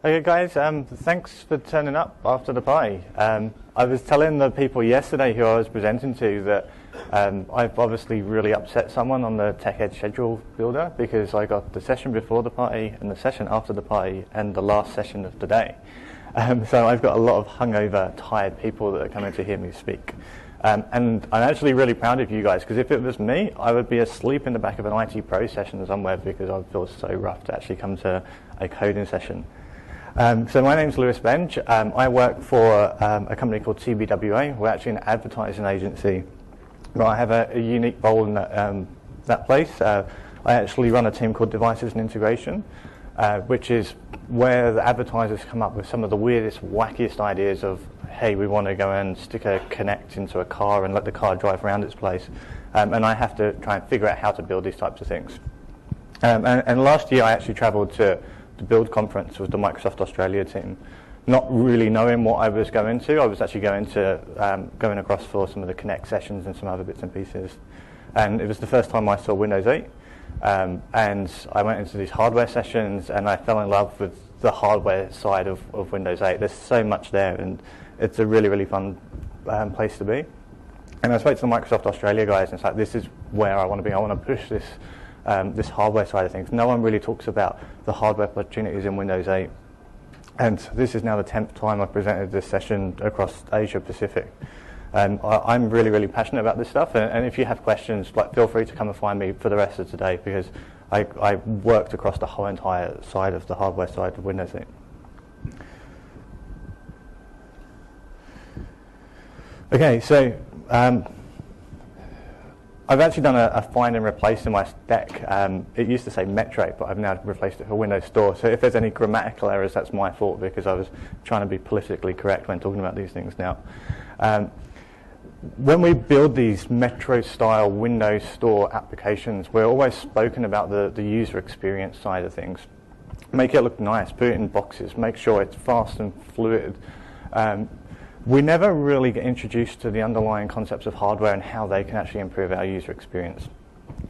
Okay guys, thanks for turning up after the party. I was telling the people yesterday who I was presenting to that I've obviously really upset someone on the TechEd schedule builder because I got the session before the party and the session after the party and the last session of the day. So I've got a lot of hungover, tired people that are coming to hear me speak. And I'm actually really proud of you guys because if it was me, I would be asleep in the back of an IT Pro session somewhere because I feel so rough to actually come to a coding session. So my name's Lewis Bench. I work for a company called TBWA. We're actually an advertising agency. But I have a unique role in that place. I actually run a team called Devices and Integration, which is where the advertisers come up with some of the weirdest, wackiest ideas of, hey, we want to go and stick a Connect into a car and let the car drive around its place. And I have to try and figure out how to build these types of things. And last year I actually traveled to the Build conference with the Microsoft Australia team, not really knowing what I was going to. I was actually going across for some of the Connect sessions and some other bits and pieces. And it was the first time I saw Windows 8. And I went into these hardware sessions and I fell in love with the hardware side of Windows 8. There's so much there and it's a really, really fun place to be. And I spoke to the Microsoft Australia guys and it's like, this is where I want to be. I want to push this this hardware side of things. No one really talks about the hardware opportunities in Windows 8. And this is now the 10th time I've presented this session across Asia Pacific. I'm really, really passionate about this stuff. And if you have questions, feel free to come and find me for the rest of today because I worked across the whole entire side of the hardware side of Windows 8. Okay, so I've actually done a find and replace in my stack. It used to say Metro, but I've now replaced it for Windows Store. So if there's any grammatical errors, that's my fault because I was trying to be politically correct when talking about these things now. When we build these Metro-style Windows Store applications, we're always spoken about the user experience side of things. Make it look nice, put it in boxes, make sure it's fast and fluid. We never really get introduced to the underlying concepts of hardware and how they can actually improve our user experience.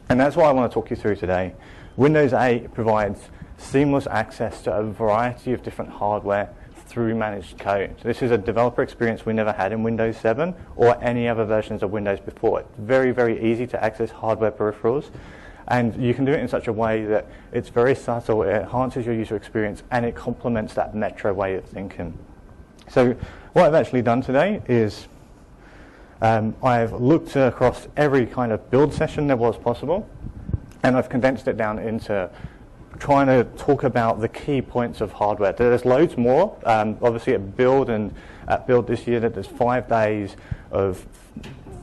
And that's what I want to talk you through today. Windows 8 provides seamless access to a variety of different hardware through managed code. This is a developer experience we never had in Windows 7 or any other versions of Windows before. It's very, very easy to access hardware peripherals. And you can do it in such a way that it's very subtle, it enhances your user experience, and it complements that Metro way of thinking. So what I've actually done today is I've looked across every kind of build session there was possible, and I've condensed it down into trying to talk about the key points of hardware. There's loads more. Obviously at Build and at Build this year, there's 5 days of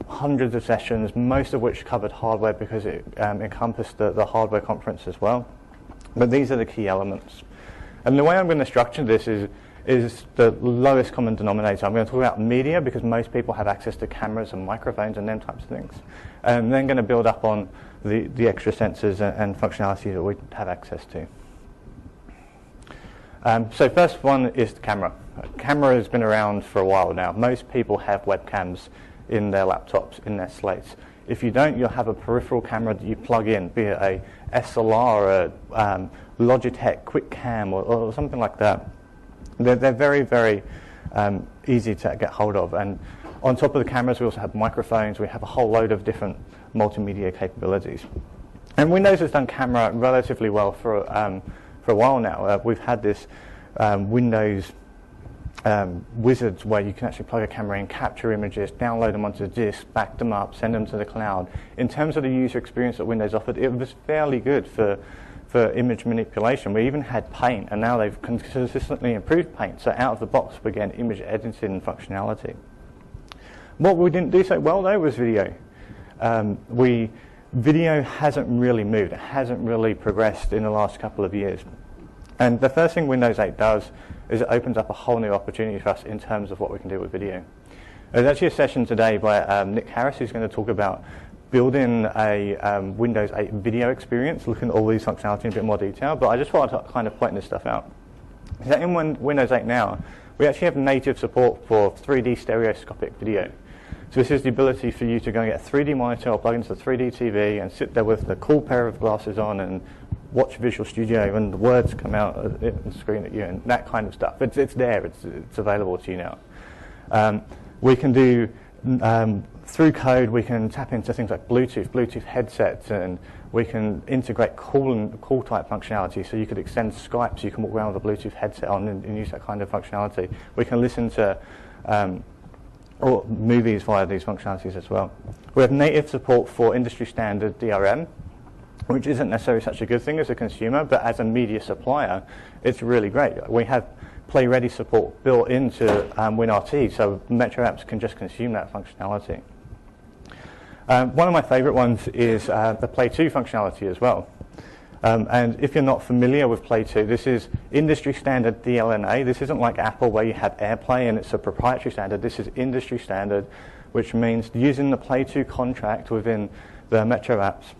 hundreds of sessions, most of which covered hardware because it encompassed the hardware conference as well. But these are the key elements. And the way I'm going to structure this is the lowest common denominator. I'm going to talk about media because most people have access to cameras and microphones and them types of things. And then going to build up on the extra sensors and functionality that we have access to. So first one is the camera. Camera has been around for a while now. Most people have webcams in their laptops, in their slates. If you don't, you'll have a peripheral camera that you plug in, be it a SLR, a Logitech Quick Cam, or something like that. They're very, very easy to get hold of. And on top of the cameras, we also have microphones. We have a whole load of different multimedia capabilities. And Windows has done camera relatively well for a while now. We've had this Windows wizards where you can actually plug a camera in, capture images, download them onto the disk, back them up, send them to the cloud. In terms of the user experience that Windows offered, it was fairly good for image manipulation. We even had Paint, and now they've consistently improved Paint. So out of the box, we're getting image editing functionality. What we didn't do so well, though, was video. Video hasn't really moved. It hasn't really progressed in the last couple of years. And the first thing Windows 8 does is it opens up a whole new opportunity for us in terms of what we can do with video. There's actually a session today by Nick Harris who's going to talk about building a Windows 8 video experience, looking at all these functionality in a bit more detail, but I just wanted to kind of point this stuff out. So in Windows 8 now, we actually have native support for 3D stereoscopic video. So this is the ability for you to go and get a 3D monitor or plug into the 3D TV and sit there with the cool pair of glasses on and watch Visual Studio and the words come out on the screen at you and that kind of stuff. It's there, it's available to you now. We can do, through code, we can tap into things like Bluetooth headsets, and we can integrate call type functionality, so you could extend Skype so you can walk around with a Bluetooth headset on and use that kind of functionality. We can listen to or movies via these functionalities as well. We have native support for industry standard DRM, which isn't necessarily such a good thing as a consumer, but as a media supplier, it's really great. We have Play Ready support built into WinRT, so Metro apps can just consume that functionality. One of my favorite ones is the Play 2 functionality as well. And if you're not familiar with Play 2, this is industry standard DLNA. This isn't like Apple where you have AirPlay and it's a proprietary standard. This is industry standard, which means using the Play 2 contract within the Metro apps,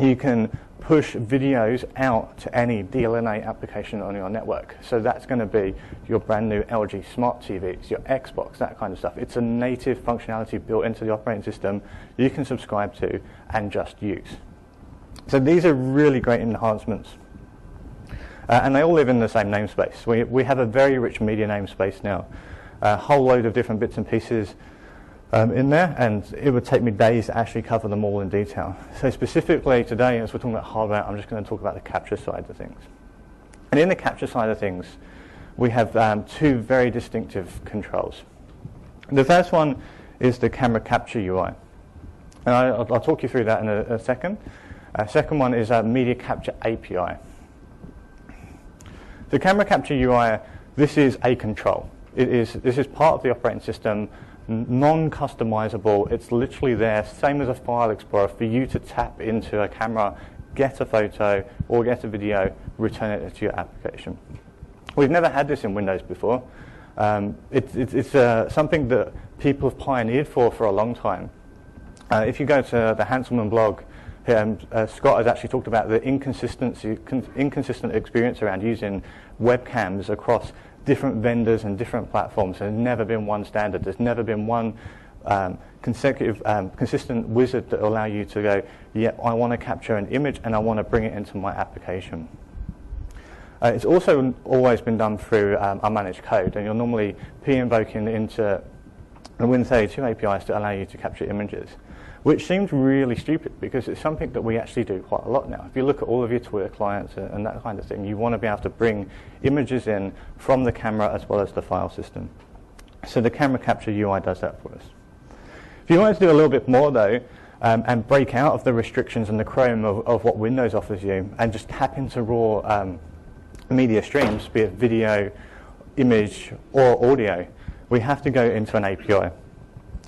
you can push videos out to any DLNA application on your network. So that's going to be your brand new LG Smart TVs, your Xbox, that kind of stuff. It's a native functionality built into the operating system you can subscribe to and just use. So these are really great enhancements. And they all live in the same namespace. We have a very rich media namespace now. A whole load of different bits and pieces in there, and it would take me days to actually cover them all in detail. So specifically today, as we're talking about hardware, I'm just going to talk about the capture side of things. And in the capture side of things, we have two very distinctive controls. The first one is the camera capture UI. And I'll talk you through that in a second. Second one is a media capture API. The camera capture UI, this is a control. This is part of the operating system, non-customizable. It's literally there, same as a file explorer, for you to tap into a camera, get a photo or get a video, return it to your application. We've never had this in Windows before. It's something that people have pioneered for a long time. If you go to the Hanselman blog, Scott has actually talked about the inconsistent experience around using webcams across different vendors and different platforms. There's never been one standard. There's never been one consistent wizard that will allow you to go, yeah, I want to capture an image and I want to bring it into my application. It's also always been done through unmanaged code, and you're normally p-invoking into the Win32 APIs to allow you to capture images, which seems really stupid because it's something that we actually do quite a lot now. If you look at all of your Twitter clients and that kind of thing, you want to be able to bring images in from the camera as well as the file system. So the camera capture UI does that for us. If you wanted to do a little bit more though, and break out of the restrictions and the Chrome of what Windows offers you, and just tap into raw media streams, be it video, image, or audio, we have to go into an API.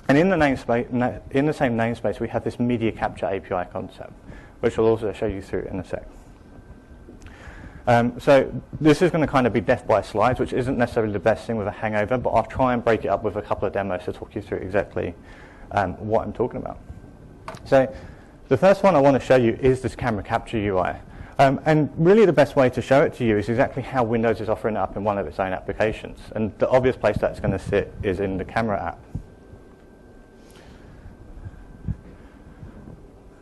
And in the same namespace, we have this media capture API concept, which I'll also show you through in a sec. So this is going to kind of be death by slides, which isn't necessarily the best thing with a hangover, but I'll try and break it up with a couple of demos to talk you through exactly what I'm talking about. So the first one I want to show you is this camera capture UI. And really the best way to show it to you is exactly how Windows is offering it up in one of its own applications. And the obvious place that's going to sit is in the camera app.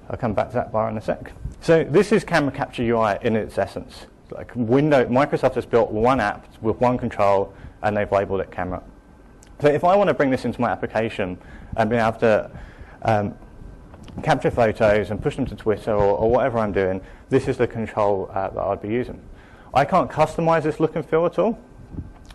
I'll come back to that bar in a sec. So this is camera capture UI in its essence. Like Microsoft has built one app with one control and they've labeled it camera. So if I want to bring this into my application and be able to capture photos and push them to Twitter or whatever I'm doing, this is the control that I'd be using. I can't customize this look and feel at all.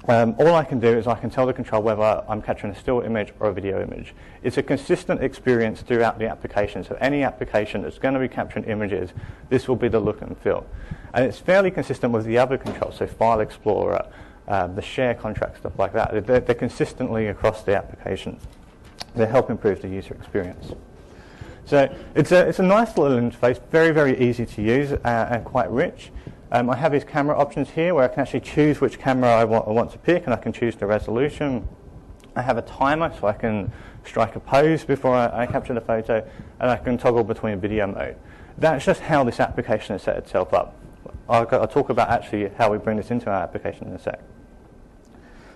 All I can do is I can tell the control whether I'm capturing a still image or a video image. It's a consistent experience throughout the application. So any application that's going to be capturing images, this will be the look and feel. And it's fairly consistent with the other controls, so File Explorer, the share contract, stuff like that. They're consistently across the application. They help improve the user experience. So it's a nice little interface, very, very easy to use and quite rich. I have these camera options here where I can actually choose which camera I want to pick, and I can choose the resolution. I have a timer so I can strike a pose before I capture the photo, and I can toggle between video mode. That's just how this application has set itself up. I'll talk about actually how we bring this into our application in a sec.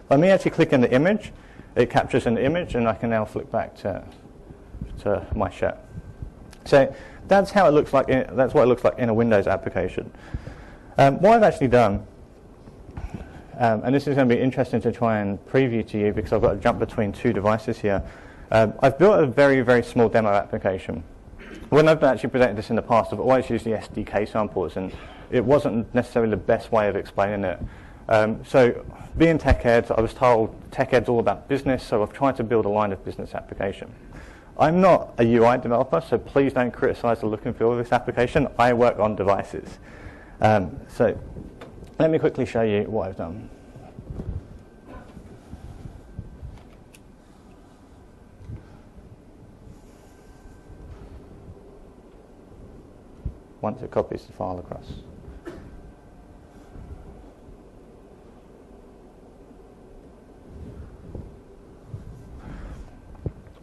By me actually clicking the image, it captures an image, and I can now flick back to my share. So that's how it looks like. That's what it looks like in a Windows application. What I've actually done, and this is going to be interesting to try and preview to you because I've got to jump between two devices here. I've built a very, very small demo application. When I've actually presented this in the past, I've always used the SDK samples, and it wasn't necessarily the best way of explaining it. So being TechEd, I was told TechEd's all about business, so I've tried to build a line of business application. I'm not a UI developer, so please don't criticize the look and feel of this application. I work on devices. So let me quickly show you what I've done. Once it copies the file across.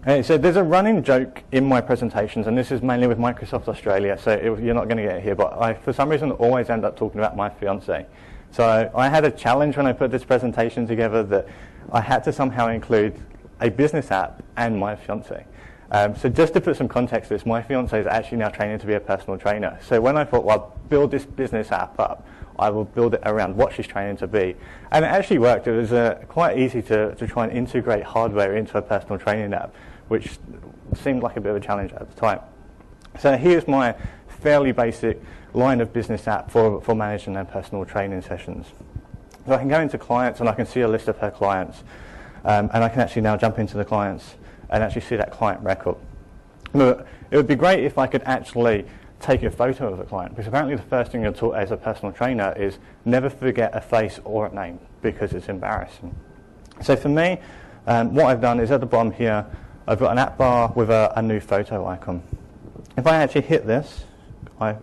Okay, so there's a running joke in my presentations, and this is mainly with Microsoft Australia, so you're not going to get it here, but I, for some reason, always end up talking about my fiance. So I had a challenge when I put this presentation together that I had to somehow include a business app and my fiance. So just to put some context to this, my fiance is actually now training to be a personal trainer. So when I thought, well, I'll build this business app up, I will build it around what she's training to be. And it actually worked. It was quite easy to try and integrate hardware into a personal training app, which seemed like a bit of a challenge at the time. So here's my fairly basic line of business app for managing their personal training sessions. So I can go into clients and I can see a list of her clients. And I can actually now jump into the clients and actually see that client record. But it would be great if I could actually take a photo of a client, because apparently the first thing you're taught as a personal trainer is never forget a face or a name because it's embarrassing. So for me, what I've done is at the bottom here, I've got an app bar with a new photo icon. If I actually hit this, I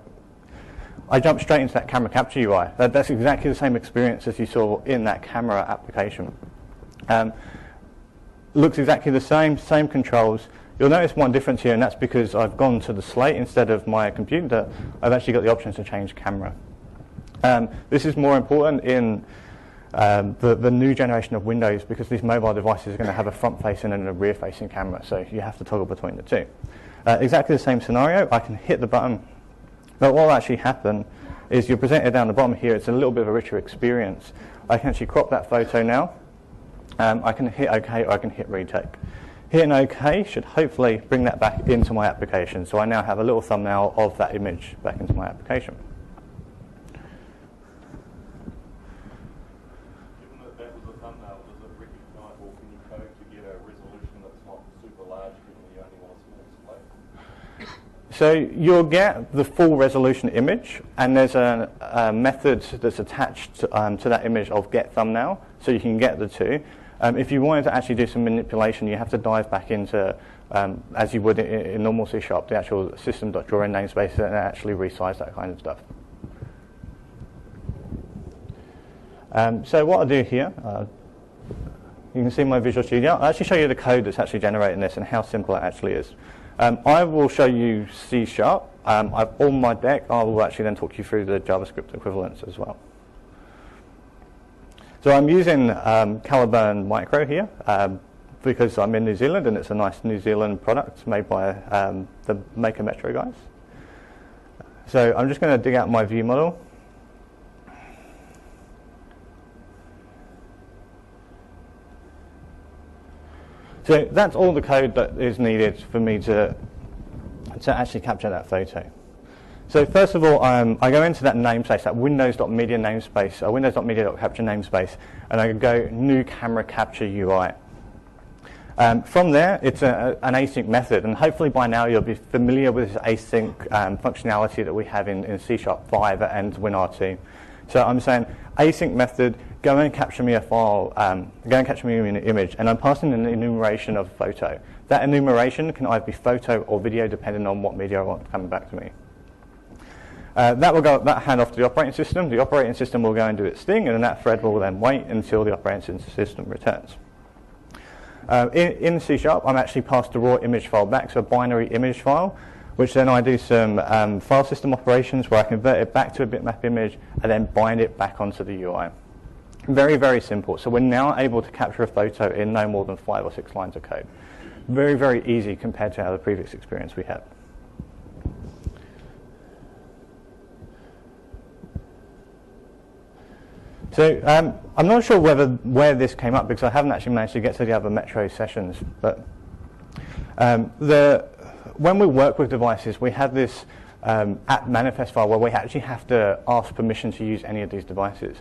jump straight into that camera capture UI. That's exactly the same experience as you saw in that camera application. Looks exactly the same controls. You'll notice one difference here, and that's because I've gone to the slate instead of my computer. I've actually got the options to change camera. This is more important in the new generation of Windows, because these mobile devices are going to have a front-facing and a rear-facing camera, so you have to toggle between the two. Exactly the same scenario. I can hit the button, but what will actually happen is you're presented down the bottom here. It's a little bit of a richer experience. I can actually crop that photo now. I can hit OK, or I can hit retake. Hitting OK should hopefully bring that back into my application, so I now have a little thumbnail of that image back into my application. Given that that was a thumbnail, does it recognise, or can you code to get a resolution that's not super large, given you only want a small display? So you'll get the full resolution image, and there's a method that's attached to that image of get thumbnail, so you can get the two. If you wanted to actually do some manipulation, you have to dive back into, as you would in normal C#, the actual system.drawing namespace, and actually resize that kind of stuff. So what I'll do here, you can see my Visual Studio. I'll actually show you the code that's actually generating this and how simple it actually is. I will show you C#. On my deck, I will actually then talk you through the JavaScript equivalents as well. So I'm using Caliburn Micro here because I'm in New Zealand, and it's a nice New Zealand product made by the Maker Metro guys. So I'm just going to dig out my view model. So that's all the code that is needed for me to actually capture that photo. So first of all, I go into that namespace, that windows.media namespace, or windows.media.capture namespace, and I go new camera capture UI. From there, it's an async method, and hopefully by now you'll be familiar with this async functionality that we have in C# 5 and WinRT. So I'm saying async method, go and capture me a file, go and capture me an image, and I'm passing an enumeration of a photo. That enumeration can either be photo or video, depending on what media I want coming back to me. That hand off to the operating system. The operating system will go and do its thing, and then that thread will then wait until the operating system returns. In C#, I'm actually passed a raw image file back, so a binary image file, which then I do some file system operations where I convert it back to a bitmap image and then bind it back onto the UI. Very, very simple. So we're now able to capture a photo in no more than 5 or 6 lines of code. Very, very easy compared to the previous experience we had. So I'm not sure where this came up because I haven't actually managed to get to the other Metro sessions. But when we work with devices, we have this app manifest file where we actually have to ask permission to use any of these devices.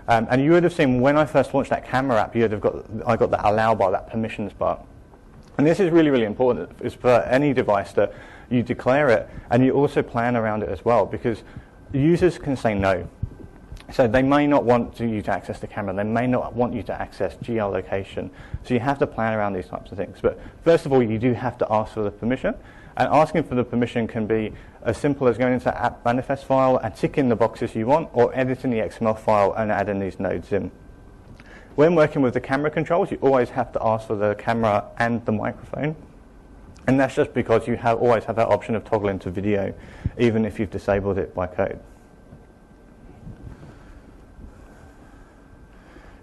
And you would have seen when I first launched that camera app, I got that allow bar, that permissions bar. And this is really, really important. It's for any device that you declare it and you also plan around it as well, because users can say no. So they may not want you to access the camera. They may not want you to access geolocation. So you have to plan around these types of things. But first of all, you do have to ask for the permission. And asking for the permission can be as simple as going into the app manifest file and ticking the boxes you want, or editing the XML file and adding these nodes in. When working with the camera controls, you always have to ask for the camera and the microphone. And that's just because you always have that option of toggling to video, even if you've disabled it by code.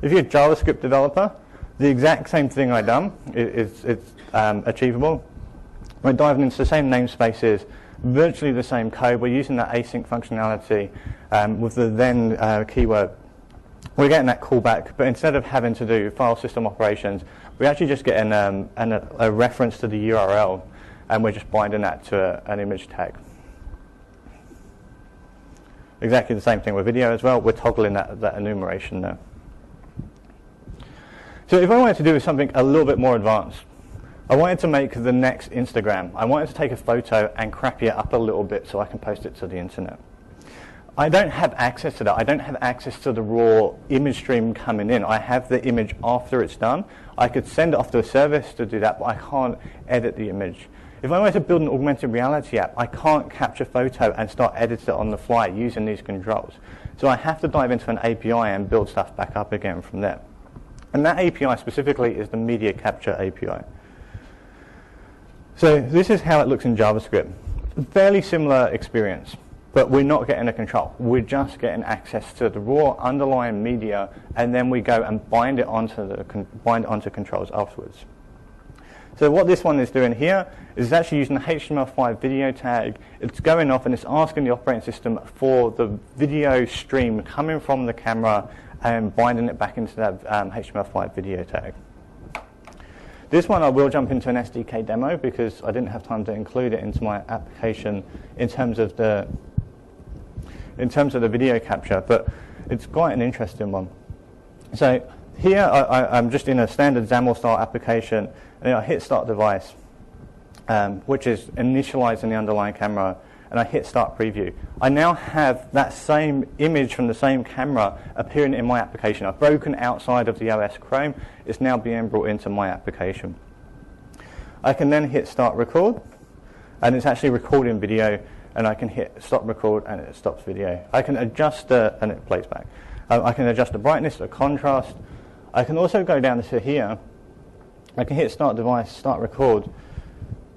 If you're a JavaScript developer, the exact same thing I've done is achievable. We're diving into the same namespaces, virtually the same code. We're using that async functionality with the then keyword. We're getting that callback, but instead of having to do file system operations, we actually just get a reference to the URL, and we're just binding that to an image tag. Exactly the same thing with video as well. We're toggling that enumeration there. So if I wanted to do something a little bit more advanced, I wanted to make the next Instagram. I wanted to take a photo and crap it up a little bit so I can post it to the internet. I don't have access to that. I don't have access to the raw image stream coming in. I have the image after it's done. I could send it off to a service to do that, but I can't edit the image. If I wanted to build an augmented reality app, I can't capture photo and start editing it on the fly using these controls. So I have to dive into an API and build stuff back up again from there. And that API specifically is the media capture API. So this is how it looks in JavaScript. Fairly similar experience, but we're not getting a control. We're just getting access to the raw underlying media, and then we go and bind it onto controls afterwards. So what this one is doing here is actually using the HTML5 video tag. It's going off and it's asking the operating system for the video stream coming from the camera and binding it back into that HTML5 video tag. This one I will jump into an SDK demo because I didn't have time to include it into my application in terms of the video capture, but it's quite an interesting one. So here I'm just in a standard XAML style application, and I hit start device, which is initializing the underlying camera, and I hit start preview. I now have that same image from the same camera appearing in my application. I've broken outside of the OS Chrome. It's now being brought into my application. I can then hit start record, and it's actually recording video, and I can hit stop record and it stops video. I can adjust and it plays back. I can adjust the brightness, the contrast. I can also go down to here. I can hit start device, start record,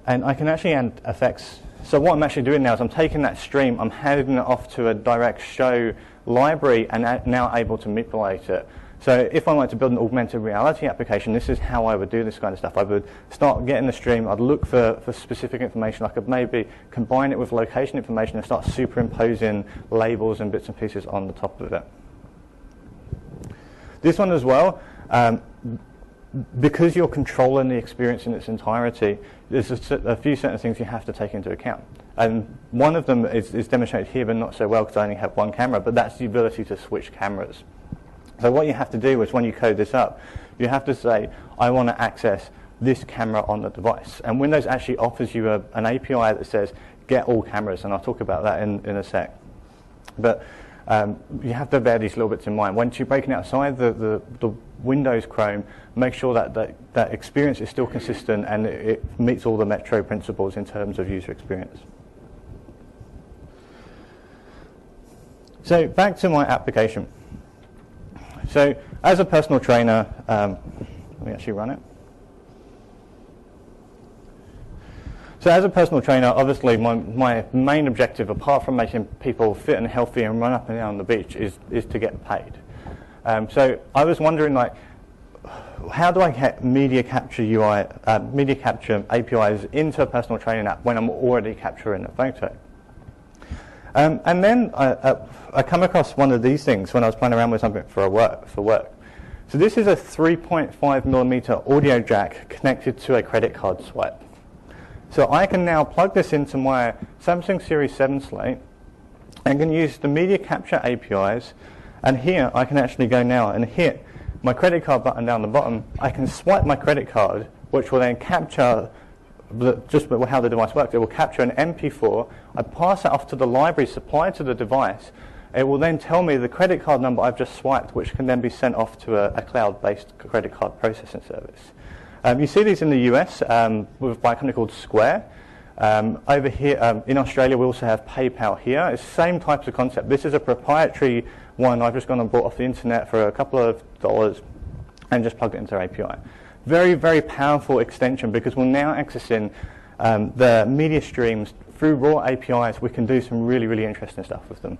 and I can actually add effects. So what I'm actually doing now is I'm taking that stream, I'm handing it off to a direct show library and now able to manipulate it. So if I wanted to build an augmented reality application, this is how I would do this kind of stuff. I would start getting the stream, I'd look for specific information. I could maybe combine it with location information and start superimposing labels and bits and pieces on the top of it. This one as well, because you're controlling the experience in its entirety, there's a few certain things you have to take into account. And one of them is demonstrated here, but not so well because I only have one camera, but that's the ability to switch cameras. So what you have to do is when you code this up, you have to say, I want to access this camera on the device. And Windows actually offers you an API that says, get all cameras, and I'll talk about that in a sec. But you have to bear these little bits in mind. Once you're breaking outside the Windows Chrome, make sure that experience is still consistent and it meets all the Metro principles in terms of user experience. So back to my application. So as a personal trainer, let me actually run it. So as a personal trainer, obviously my main objective, apart from making people fit and healthy and run up and down the beach, is to get paid. So I was wondering, like, how do I get media capture APIs into a personal training app when I'm already capturing a photo? And then I come across one of these things when I was playing around with something for work. So this is a 3.5mm audio jack connected to a credit card swipe. So I can now plug this into my Samsung Series 7 slate and can use the media capture APIs, and here I can actually go now and hit my credit card button down the bottom. I can swipe my credit card, which will then capture just how the device works. It will capture an MP4. I pass that off to the library supplied to the device. It will then tell me the credit card number I've just swiped, which can then be sent off to a cloud-based credit card processing service. You see these in the US by a company called Square. Over here in Australia, we also have PayPal here. It's the same types of concept. This is a proprietary one I've just gone and bought off the internet for a couple of dollars and just plugged it into our API. Very, very powerful extension, because we're now accessing the media streams through raw APIs. We can do some really, really interesting stuff with them.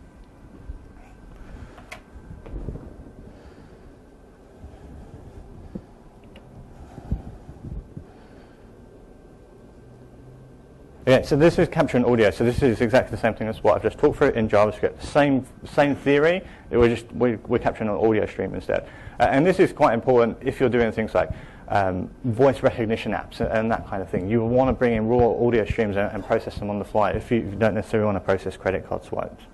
Yeah, so this is capturing audio. So this is exactly the same thing as what I've just talked through in JavaScript. Same theory. We're capturing an audio stream instead. And this is quite important if you're doing things like voice recognition apps and that kind of thing. You want to bring in raw audio streams and process them on the fly if you don't necessarily want to process credit card swipes.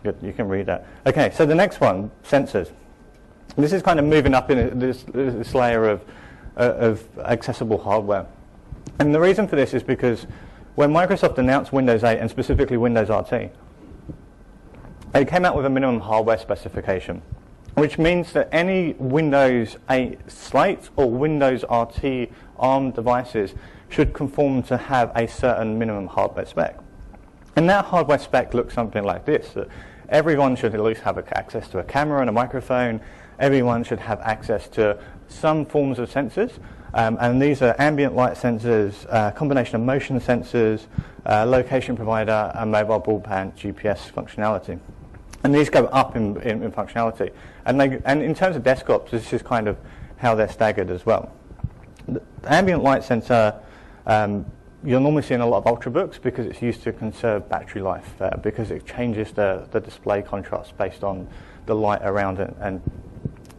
Good, you can read that. Okay, so the next one, sensors. This is kind of moving up in this layer of accessible hardware. And the reason for this is because when Microsoft announced Windows 8, and specifically Windows RT, it came out with a minimum hardware specification, which means that any Windows 8 slate or Windows RT ARM devices should conform to have a certain minimum hardware spec. And that hardware spec looks something like this. That everyone should at least have access to a camera and a microphone. Everyone should have access to some forms of sensors. And these are ambient light sensors, combination of motion sensors, location provider, and mobile broadband GPS functionality. And these go up in functionality. And in terms of desktops, this is kind of how they're staggered as well. The ambient light sensor, you're normally seeing a lot of Ultrabooks because it's used to conserve battery life, because it changes the display contrast based on the light around it and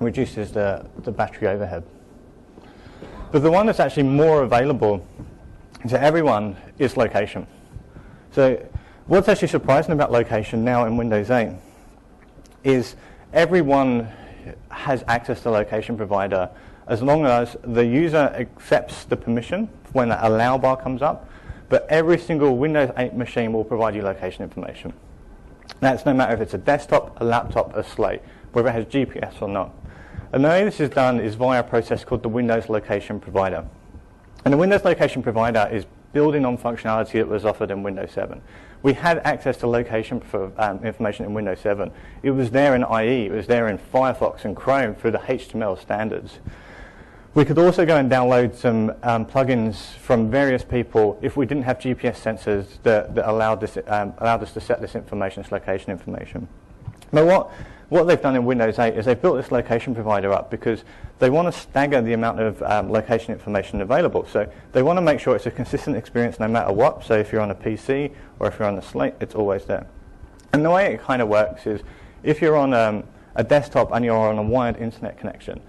reduces the battery overhead. But the one that's actually more available to everyone is location. So what's actually surprising about location now in Windows 8 is everyone has access to location provider as long as the user accepts the permission when that allow bar comes up, but every single Windows 8 machine will provide you location information. That's no matter if it's a desktop, a laptop, a slate, whether it has GPS or not. And the way this is done is via a process called the Windows Location Provider. And the Windows Location Provider is building on functionality that was offered in Windows 7. We had access to location for, information in Windows 7. It was there in IE, it was there in Firefox and Chrome through the HTML standards. We could also go and download some plugins from various people if we didn't have GPS sensors that allowed us to set this information, this location information. But what they've done in Windows 8 is they've built this location provider up because they want to stagger the amount of location information available. So they want to make sure it's a consistent experience no matter what. So if you're on a PC or if you're on a slate, it's always there. And the way it kind of works is if you're on a desktop and you're on a wired internet connection,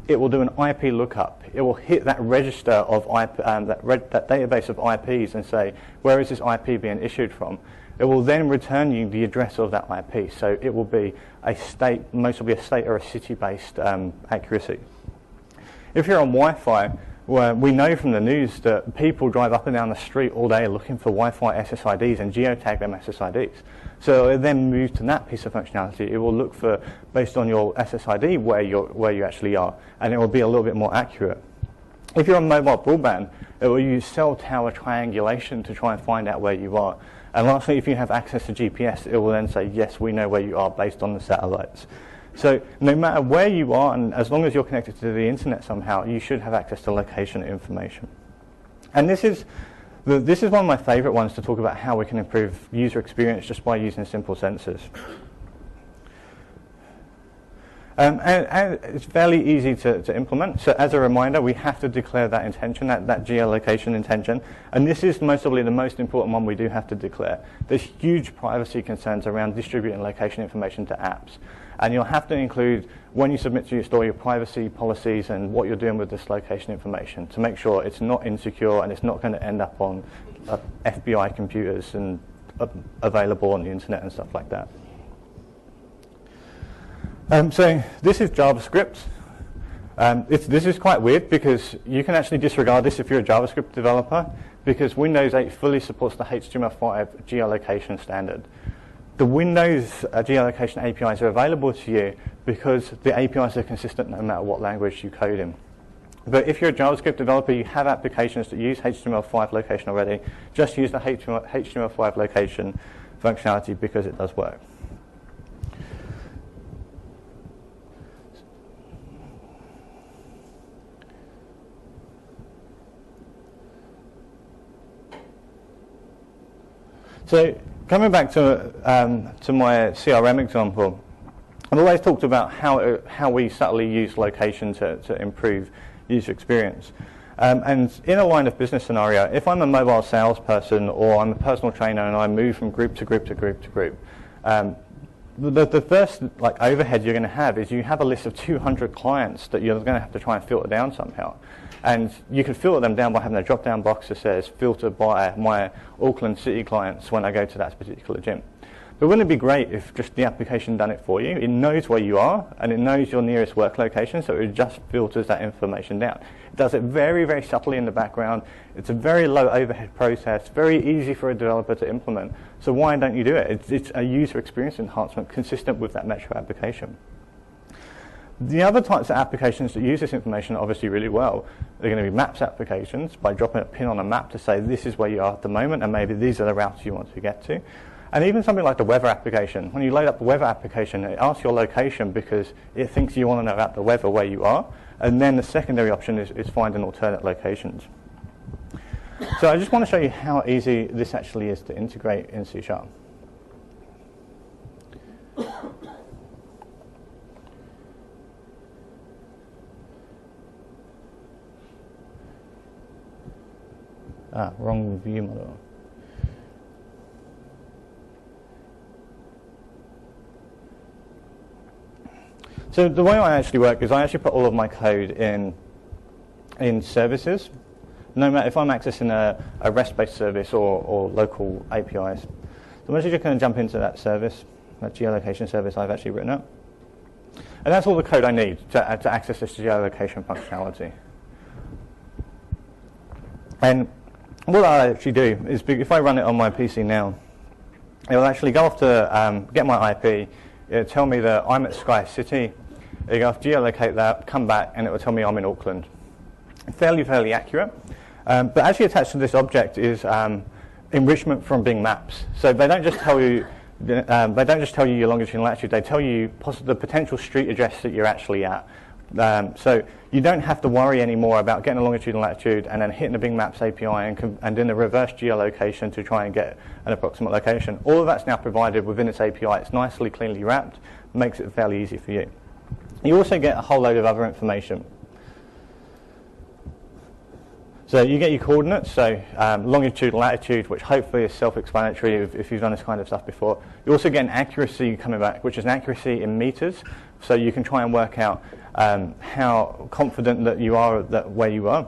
it will do an IP lookup. It will hit that register of IP, that database of IPs and say, where is this IP being issued from? It will then return you the address of that IP. So it will be a state, most will be a state or a city-based accuracy. If you're on Wi-Fi, well, we know from the news that people drive up and down the street all day looking for Wi-Fi SSIDs and geotag them SSIDs. So it then moves to that piece of functionality. It will look for, based on your SSID, where you actually are, and it will be a little bit more accurate. If you're on mobile broadband, it will use cell tower triangulation to try and find out where you are. And lastly, if you have access to GPS, it will then say, yes, we know where you are based on the satellites. So no matter where you are, and as long as you're connected to the internet somehow, you should have access to location information. And this is one of my favorite ones to talk about how we can improve user experience just by using simple sensors. And it's fairly easy to implement. So as a reminder, we have to declare that intention, that geolocation intention. And this is mostly the most important one we do have to declare. There's huge privacy concerns around distributing location information to apps. And you'll have to include, when you submit to your store, your privacy policies and what you're doing with this location information to make sure it's not insecure and it's not going to end up on FBI computers and available on the internet and stuff like that. So this is JavaScript. This is quite weird because you can actually disregard this if you're a JavaScript developer, because Windows 8 fully supports the HTML5 geolocation standard. The Windows geolocation APIs are available to you because the APIs are consistent no matter what language you code in. But if you're a JavaScript developer, you have applications that use HTML5 location already, just use the HTML5 location functionality because it does work. So coming back to my CRM example, I've always talked about how we subtly use location to improve user experience. And in a line of business scenario, if I'm a mobile salesperson or I'm a personal trainer and I move from group to group to group to group, the first overhead you're going to have is you have a list of 200 clients that you're going to have to try and filter down somehow. And you can filter them down by having a drop-down box that says filter by my Auckland City clients when I go to that particular gym. But wouldn't it be great if just the application done it for you? It knows where you are and it knows your nearest work location, so it just filters that information down. It does it very, very subtly in the background. It's a very low overhead process, very easy for a developer to implement. So why don't you do it? It's a user experience enhancement consistent with that Metro application. The other types of applications that use this information obviously really well, they're going to be maps applications by dropping a pin on a map to say this is where you are at the moment and maybe these are the routes you want to get to. And even something like the weather application. When you load up the weather application, it asks your location because it thinks you want to know about the weather where you are. And then the secondary option is finding alternate locations. So I just want to show you how easy this actually is to integrate in C#. Wrong view model. So the way I actually work is I actually put all of my code in services, no matter if I'm accessing a REST-based service or local APIs. So I'm actually just going to jump into that service, that geolocation service I've actually written up. And that's all the code I need to access this geolocation functionality. And what I actually do is, if I run it on my PC now, it will actually go off to get my IP, it'll tell me that I'm at Sky City, it'll go off geolocate that, come back, and it will tell me I'm in Auckland. Fairly accurate. But actually attached to this object is enrichment from Bing Maps. So they don't just tell you your longitude and latitude, they tell you the potential street address that you're actually at. So you don't have to worry anymore about getting a longitude and latitude and then hitting the Bing Maps API and doing a reverse geolocation to try and get an approximate location. All of that's now provided within its API. It's nicely, cleanly wrapped, makes it fairly easy for you. You also get a whole load of other information. So you get your coordinates, so longitude, latitude, which hopefully is self-explanatory if you've done this kind of stuff before. You also get an accuracy coming back, which is an accuracy in meters. So you can try and work out how confident that you are where you are.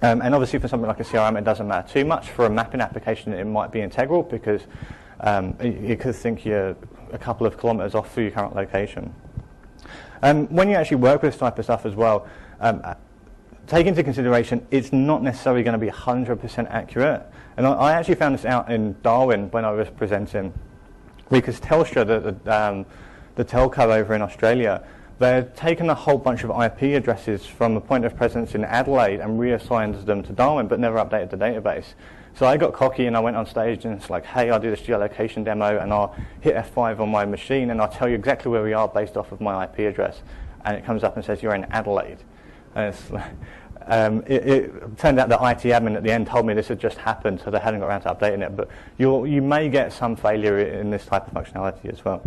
And obviously for something like a CRM, it doesn't matter too much. For a mapping application, it might be integral because you could think you're a couple of kilometers off for your current location. When you actually work with this type of stuff as well, take into consideration it's not necessarily going to be 100% accurate. And I actually found this out in Darwin when I was presenting, because Telstra, the telco over in Australia, they'd taken a whole bunch of IP addresses from a point of presence in Adelaide and reassigned them to Darwin, but never updated the database. So I got cocky and I went on stage and it's like, hey, I'll do this geolocation demo and I'll hit F5 on my machine and I'll tell you exactly where we are based off of my IP address. And it comes up and says you're in Adelaide. And it's it turned out the IT admin at the end told me this had just happened, so they hadn't got around to updating it. But you may get some failure in this type of functionality as well.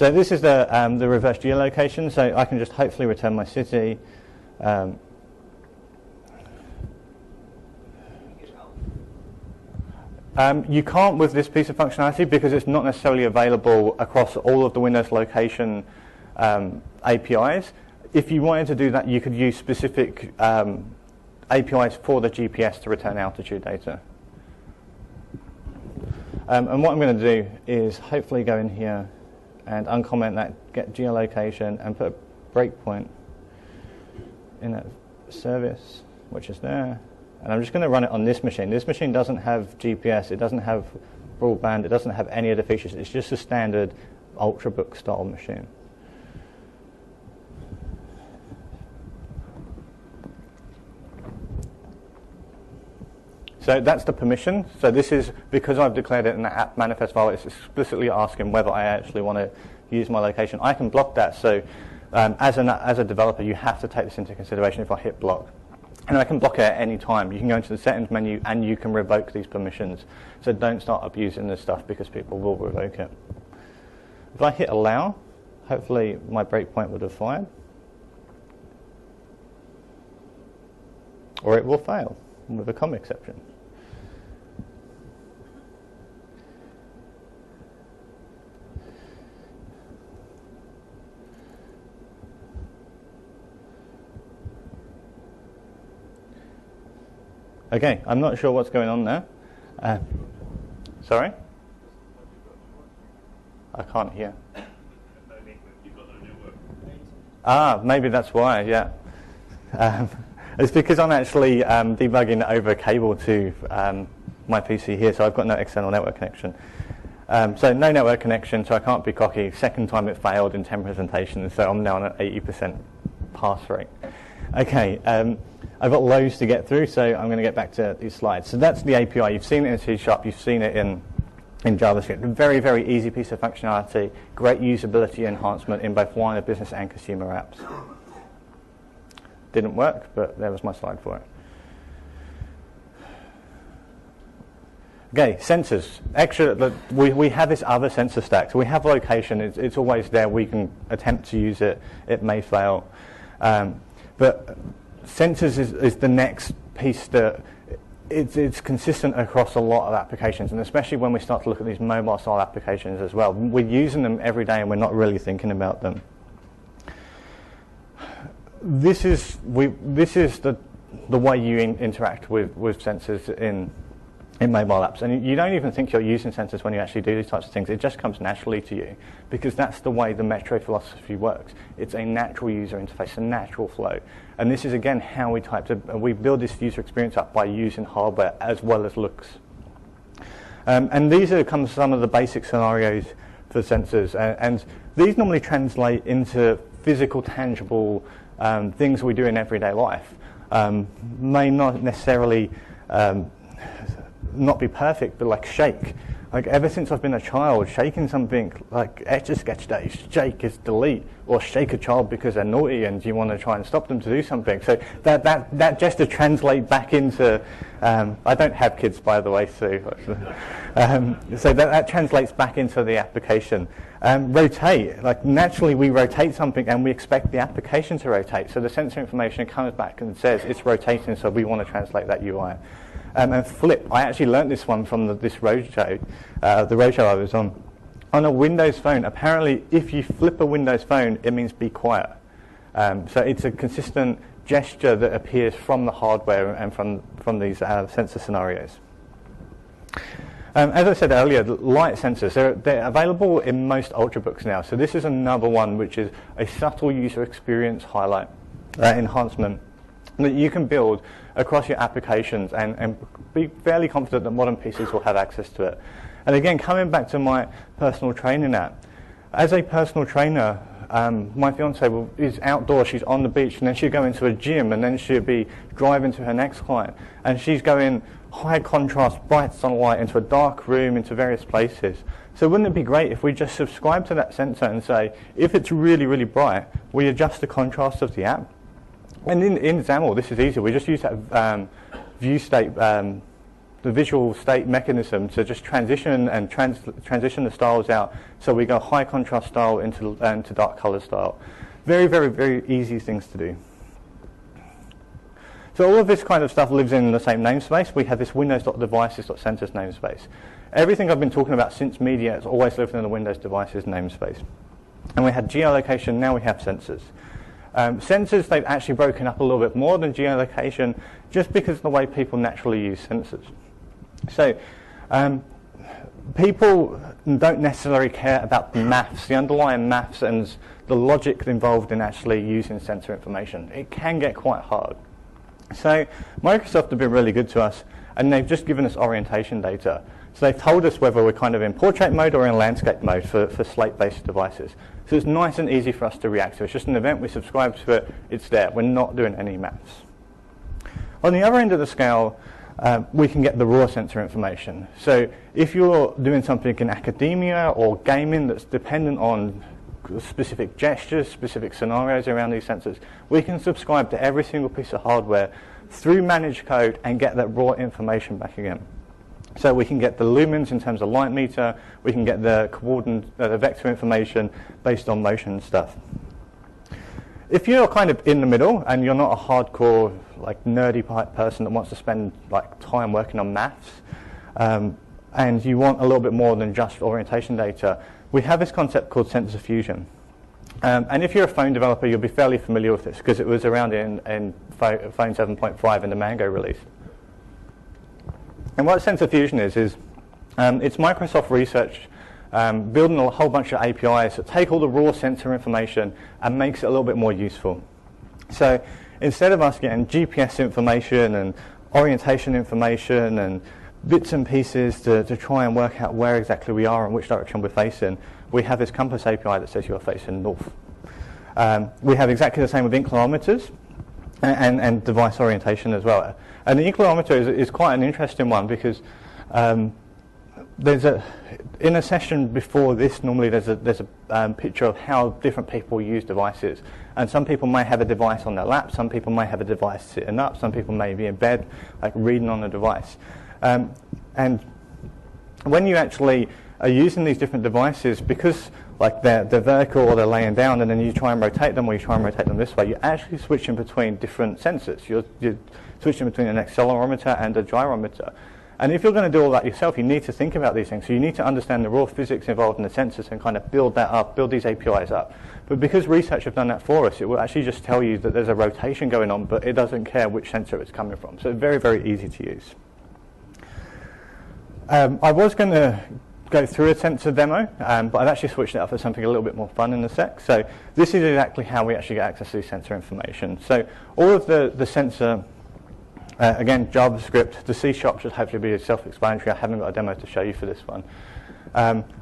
So this is the reverse geolocation, so I can just hopefully return my city. You can't with this piece of functionality because it's not necessarily available across all of the Windows location APIs. If you wanted to do that, you could use specific APIs for the GPS to return altitude data. And what I'm going to do is hopefully go in here and uncomment that get geolocation and put a breakpoint in that service, which is there. And I'm just going to run it on this machine. This machine doesn't have GPS, it doesn't have broadband, it doesn't have any of the features. It's just a standard Ultrabook style machine. So that's the permission. So this is, because I've declared it in the app manifest file, it's explicitly asking whether I actually want to use my location. I can block that. So as a developer, you have to take this into consideration if I hit block. And I can block it at any time. You can go into the settings menu and you can revoke these permissions. So don't start abusing this stuff because people will revoke it. If I hit allow, hopefully my breakpoint would have fired. Or it will fail with a COM exception. Okay, I'm not sure what's going on there. Sorry? I can't hear. Maybe that's why, yeah. It's because I'm actually debugging over cable to my PC here, so I've got no external network connection. So no network connection, so I can't be cocky. Second time it failed in 10 presentations, so I'm now on an 80% pass rate. Okay, I've got loads to get through, so I'm going to get back to these slides. So that's the API. You've seen it in C#, you've seen it in JavaScript. A very, very easy piece of functionality, great usability enhancement in both line of business and consumer apps. Didn't work, but there was my slide for it. Okay, sensors. We have this other sensor stack. So we have location. It's always there. We can attempt to use it. It may fail. But sensors is the next piece that it's consistent across a lot of applications, and especially when we start to look at these mobile style applications as well. We're using them every day and we're not really thinking about them. This is the way you interact with sensors in mobile apps, and you don't even think you're using sensors when you actually do these types of things. It just comes naturally to you because that's the way the Metro philosophy works. It's a natural user interface, a natural flow, and this is again how we build this user experience up by using hardware as well as looks. And these are some of the basic scenarios for sensors, and these normally translate into physical, tangible things we do in everyday life. May not necessarily not be perfect, but like shake. Like ever since I've been a child, shaking something like Etch-a-Sketch days, shake is delete, or shake a child because they're naughty and you want to try and stop them to do something. So that gesture translates back into, I don't have kids by the way, so that translates back into the application. Rotate, like naturally we rotate something and we expect the application to rotate. So the sensor information comes back and says it's rotating, so we want to translate that UI. And flip, I actually learned this one from this roadshow, the roadshow I was on. On a Windows phone, apparently if you flip a Windows phone, it means be quiet. So it's a consistent gesture that appears from the hardware and from these sensor scenarios. As I said earlier, light sensors, they're available in most Ultrabooks now. So this is another one which is a subtle user experience highlight, enhancement that you can build across your applications and be fairly confident that modern PCs will have access to it. And again, coming back to my personal training app, as a personal trainer, my fiance is outdoors, she's on the beach, and then she'll go into a gym, and then she'll be driving to her next client, and she's going high contrast, bright sunlight into a dark room, into various places. So wouldn't it be great if we just subscribe to that sensor and say, if it's really, really bright, we adjust the contrast of the app? And in XAML, this is easy. We just use that view state the visual state mechanism to just transition and transition the styles out. So we go high contrast style into dark color style. Very, very, very easy things to do. So all of this kind of stuff lives in the same namespace. We have this windows.devices.sensors namespace. Everything I've been talking about since media has always lived in the Windows devices namespace. And we had geolocation, now we have sensors. Sensors, they've actually broken up a little bit more than geolocation just because of the way people naturally use sensors. So people don't necessarily care about the maths, the underlying maths and the logic involved in actually using sensor information. It can get quite hard. So Microsoft have been really good to us, and they've just given us orientation data. So they've told us whether we're kind of in portrait mode or in landscape mode for slate-based devices. So it's nice and easy for us to react to. It's just an event, we subscribe to it, it's there. We're not doing any maths. On the other end of the scale, we can get the raw sensor information. So if you're doing something in academia or gaming that's dependent on specific gestures, specific scenarios around these sensors, we can subscribe to every single piece of hardware through managed code and get that raw information back again. So we can get the lumens in terms of light meter, we can get the coordinate, the vector information based on motion and stuff. If you're kind of in the middle and you're not a hardcore, like nerdy person that wants to spend like time working on maths, and you want a little bit more than just orientation data, we have this concept called sensor fusion. And if you're a phone developer, you'll be fairly familiar with this because it was around in phone 7.5 in the Mango release. And what sensor fusion is it's Microsoft research building a whole bunch of APIs that take all the raw sensor information and makes it a little bit more useful. So instead of us getting GPS information and orientation information and bits and pieces to try and work out where exactly we are and which direction we're facing, we have this compass API that says you're facing north. We have exactly the same with inclinometers and device orientation as well. And the inclinometer is quite an interesting one because in a session before this, normally there's a picture of how different people use devices. And some people may have a device on their lap, some people may have a device sitting up, some people may be in bed, like reading on the device. And when you actually are using these different devices, because like they're vertical or they're laying down and then you try and rotate them or you try and rotate them this way, you're actually switching between different sensors. You're switching between an accelerometer and a gyrometer. And if you're going to do all that yourself, you need to think about these things. So you need to understand the raw physics involved in the sensors and kind of build that up, build these APIs up. But because research have done that for us, it will actually just tell you that there's a rotation going on, but it doesn't care which sensor it's coming from. So it's very, very easy to use. I was going to go through a sensor demo, but I've actually switched it up for something a little bit more fun in a sec. So this is exactly how we actually get access to the sensor information. So all of the sensor, again, JavaScript, the C# should hopefully be self-explanatory. I haven't got a demo to show you for this one.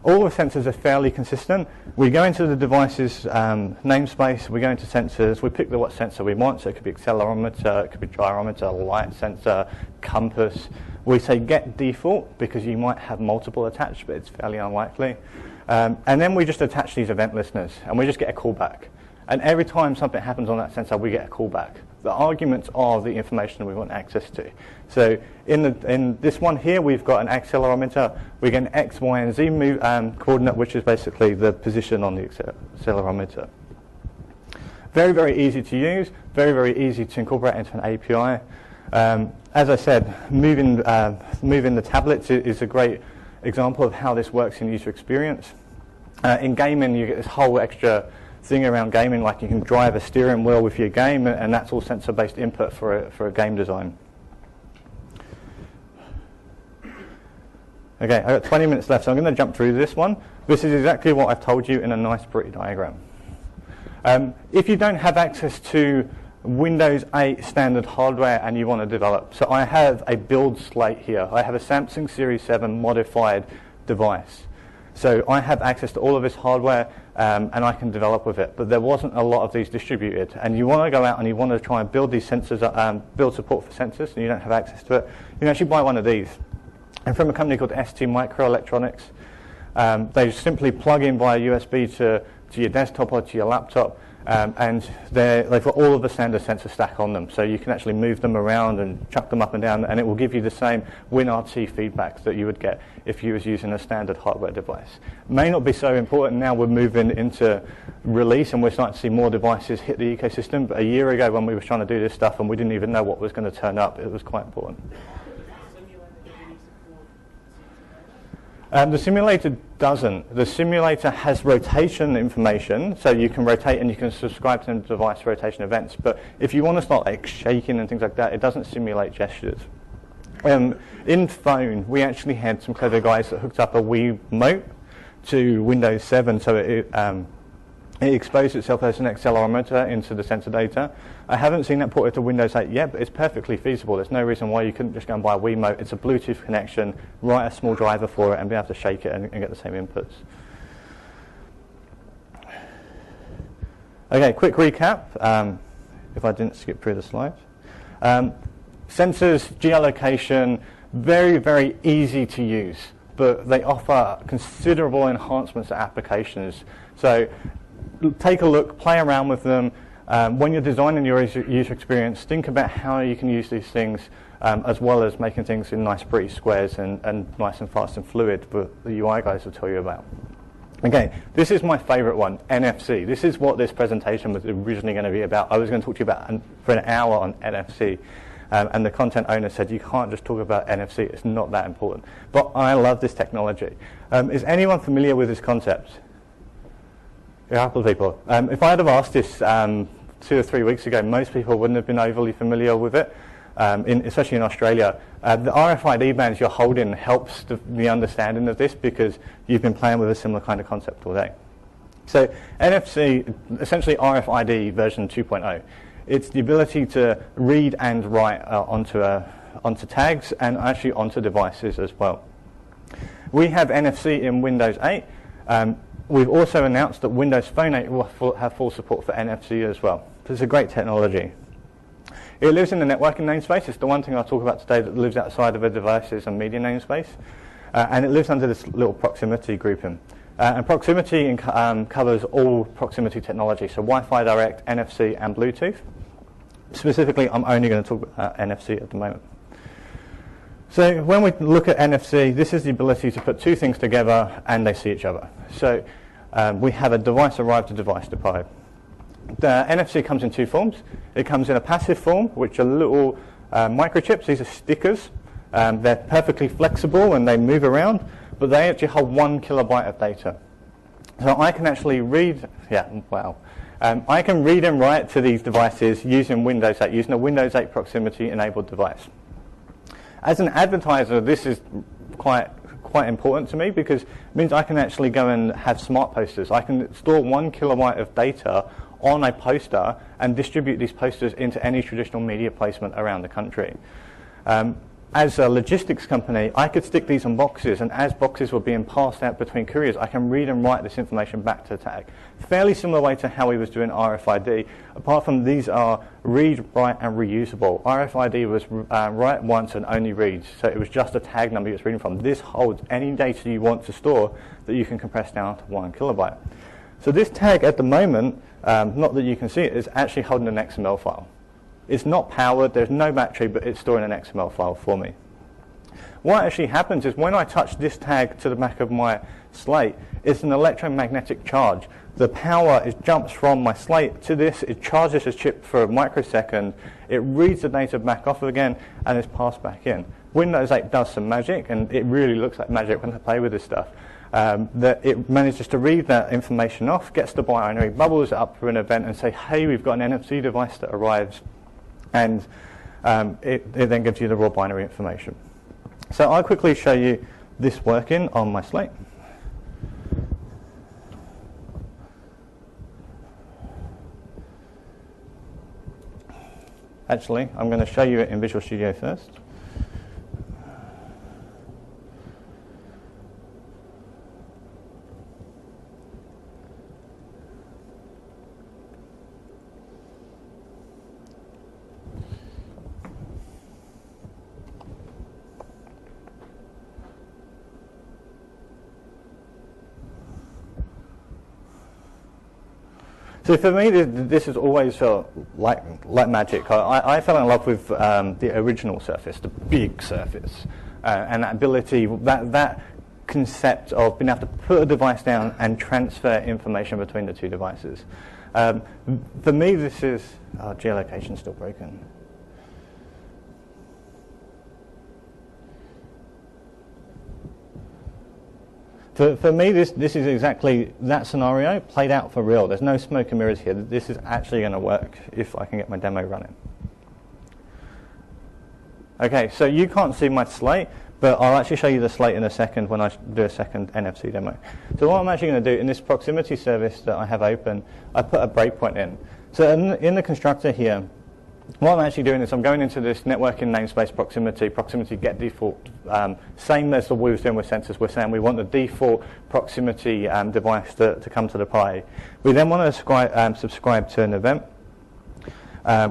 All the sensors are fairly consistent. We go into the device's namespace, we go into sensors, we pick what sensor we want, so it could be accelerometer, it could be gyrometer, light sensor, compass. We say get default because you might have multiple attached, but it's fairly unlikely. And then we just attach these event listeners, and we just get a callback. And every time something happens on that sensor, we get a callback. The arguments are the information we want access to. So in this one here, we've got an accelerometer. We get an X, Y, and Z coordinate, which is basically the position on the accelerometer. Very, very easy to use. Very, very easy to incorporate into an API. As I said, moving the tablets is a great example of how this works in user experience. In gaming, you get this whole extra thing around gaming, like you can drive a steering wheel with your game, and that's all sensor-based input for a game design. Okay, I've got 20 minutes left, so I'm going to jump through this one. This is exactly what I've told you in a nice, pretty diagram. If you don't have access to Windows 8 standard hardware and you want to develop, so I have a build slate here. I have a Samsung Series 7 modified device. So I have access to all of this hardware and I can develop with it. But there wasn't a lot of these distributed. And you want to go out and you want to try and build these sensors, build support for sensors, and you don't have access to it, you can actually buy one of these. And from a company called ST Microelectronics, they simply plug in via USB to your desktop or to your laptop, And they've got all of the standard sensor stack on them, so you can actually move them around and chuck them up and down, and it will give you the same WinRT feedback that you would get if you was using a standard hardware device. May not be so important now. We're moving into release, and we're starting to see more devices hit the ecosystem. But a year ago, when we were trying to do this stuff and we didn't even know what was going to turn up, it was quite important. The simulator doesn't. The simulator has rotation information, so you can rotate and you can subscribe to the device rotation events. But if you want to start like shaking and things like that, it doesn't simulate gestures. In phone, we actually had some clever guys that hooked up a Wiimote to Windows 7, so it exposed itself as an accelerometer into the sensor data. I haven't seen that ported to Windows 8 yet, but it's perfectly feasible. There's no reason why you couldn't just go and buy a Wiimote. It's a Bluetooth connection, write a small driver for it, and be able to shake it and get the same inputs. Okay, quick recap, if I didn't skip through the slides. Sensors, geolocation, very, very easy to use, but they offer considerable enhancements to applications. So take a look, play around with them. When you're designing your user experience, think about how you can use these things, as well as making things in nice, pretty squares and nice and fast and fluid, but the UI guys will tell you about. Okay, this is my favorite one, NFC. This is what this presentation was originally going to be about. I was going to talk to you about for an hour on NFC. And the content owner said, you can't just talk about NFC, it's not that important. But I love this technology. Is anyone familiar with this concept? A couple of people. If I had have asked this 2 or 3 weeks ago, most people wouldn't have been overly familiar with it, especially in Australia. The RFID bands you're holding helps the understanding of this because you've been playing with a similar kind of concept all day. So NFC, essentially RFID version 2.0. It's the ability to read and write onto tags and actually onto devices as well. We have NFC in Windows 8. We've also announced that Windows Phone 8 will have full support for NFC as well. It's a great technology. It lives in the networking namespace. It's the one thing I'll talk about today that lives outside of a devices and media namespace. And it lives under this little proximity grouping. And proximity covers all proximity technology, so Wi-Fi Direct, NFC, and Bluetooth. Specifically, I'm only going to talk about NFC at the moment. So when we look at NFC, this is the ability to put two things together and they see each other. So we have a device arrived to device depart. The NFC comes in two forms. It comes in a passive form, which are little microchips. These are stickers. They're perfectly flexible and they move around, but they actually hold 1 kilobyte of data. So I can actually read, I can read and write to these devices using Windows 8, using a Windows 8 proximity enabled device. As an advertiser, this is quite important to me because it means I can actually go and have smart posters. I can store 1 kilobyte of data on a poster and distribute these posters into any traditional media placement around the country. As a logistics company, I could stick these on boxes, and as boxes were being passed out between couriers, I can read and write this information back to the tag. Fairly similar way to how we was doing RFID, apart from these are read, write, and reusable. RFID was write once and only read, so it was just a tag number it's reading from. This holds any data you want to store that you can compress down to 1 kilobyte. So this tag at the moment, not that you can see it, is actually holding an XML file. It's not powered, there's no battery, but it's storing an XML file for me. What actually happens is when I touch this tag to the back of my slate, it's an electromagnetic charge. The power jumps from my slate to this, it charges the chip for a microsecond, it reads the data back off again, and it's passed back in. Windows 8 does some magic, and it really looks like magic when I play with this stuff. That it manages to read that information off, gets the binary, bubbles it up for an event, and say, hey, we've got an NFC device that arrives. And it then gives you the raw binary information. So I'll quickly show you this working on my slate. Actually, I'm going to show you it in Visual Studio first. So for me, this has always felt like magic. I fell in love with the original Surface, the big Surface, and that ability, that concept of being able to put a device down and transfer information between the two devices. For me, this is geolocation still broken. For me, this is exactly that scenario played out for real. There's no smoke and mirrors here. This is actually going to work if I can get my demo running. Okay, so you can't see my slate, but I'll actually show you the slate in a second when I do a second NFC demo. So what I'm actually going to do in this proximity service that I have open, I put a breakpoint in. So in the constructor here, what I'm actually doing is I'm going into this networking namespace proximity get default, same as what we were doing with sensors. We're saying we want the default proximity device to come to the Pi. We then want to subscribe to an event,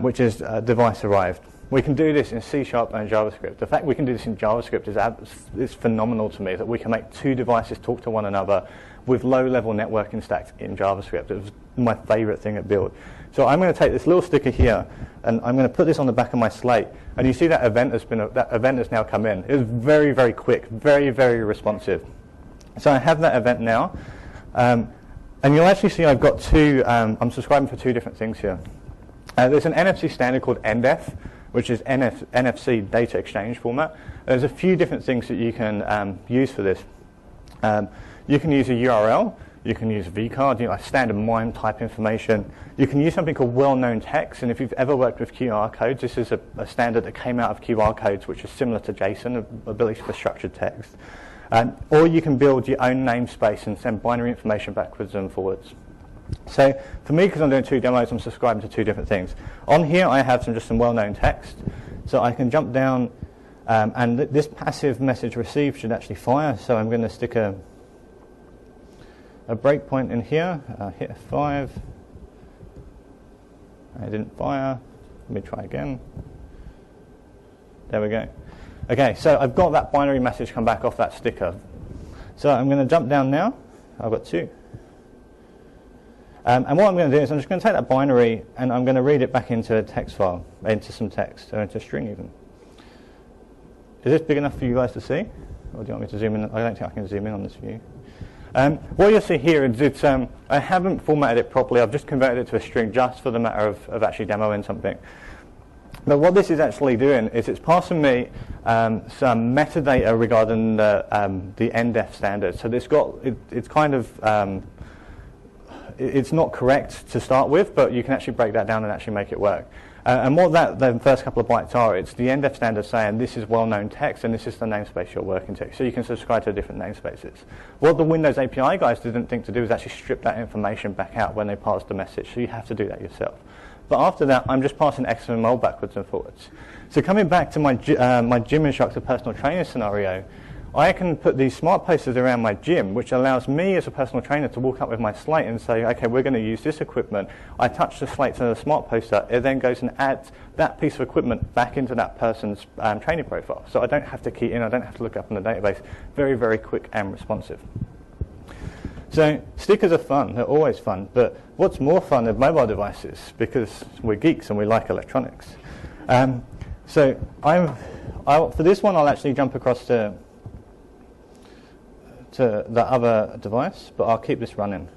which is device arrived. We can do this in C# and JavaScript. The fact we can do this in JavaScript is phenomenal to me, that we can make two devices talk to one another with low-level networking stacks in JavaScript. It was my favorite thing at Build. So I'm going to take this little sticker here, and I'm going to put this on the back of my slate. And you see that event has now come in. It was very, very quick, very, very responsive. So I have that event now. And you'll actually see I've got two, I'm subscribing for two different things here. There's an NFC standard called NDEF, which is NFC data exchange format. There's a few different things that you can use for this. You can use a URL, you can use vCard, like standard MIME type information. You can use something called well-known text, and if you've ever worked with QR codes, this is a standard that came out of QR codes, which is similar to JSON, ability for structured text. Or you can build your own namespace and send binary information backwards and forwards. So for me, because I'm doing two demos, I'm subscribing to two different things. On here, I have just some well-known text. So I can jump down, and this passive message received should actually fire. So I'm going to stick a breakpoint in here, hit F5. I didn't fire. Let me try again. There we go. Okay, so I've got that binary message come back off that sticker. So I'm going to jump down now. I've got two. And what I'm going to do is I'm just going to take that binary and I'm going to read it back into a text file, into some text, or into a string even. Is this big enough for you guys to see? Or do you want me to zoom in? I don't think I can zoom in on this view. What you'll see here is I haven't formatted it properly. I've just converted it to a string just for the matter of actually demoing something. But what this is actually doing is it's passing me some metadata regarding the NDEF standard. So it's kind of it's not correct to start with, but you can actually break that down and actually make it work. And what the first couple of bytes are, it's the NDEF standard saying this is well-known text and this is the namespace you're working to. So you can subscribe to different namespaces. What the Windows API guys didn't think to do is actually strip that information back out when they passed the message. So you have to do that yourself. But after that, I'm just passing XML backwards and forwards. So coming back to my gym instructor personal trainer scenario, I can put these smart posters around my gym, which allows me as a personal trainer to walk up with my slate and say, okay, we're going to use this equipment. I touch the slate to the smart poster. It then goes and adds that piece of equipment back into that person's training profile. So I don't have to key in. I don't have to look up in the database. Very, very quick and responsive. So stickers are fun. They're always fun. But what's more fun are mobile devices, because we're geeks and we like electronics. So for this one, I'll actually jump across to the other device, but I'll keep this running. Is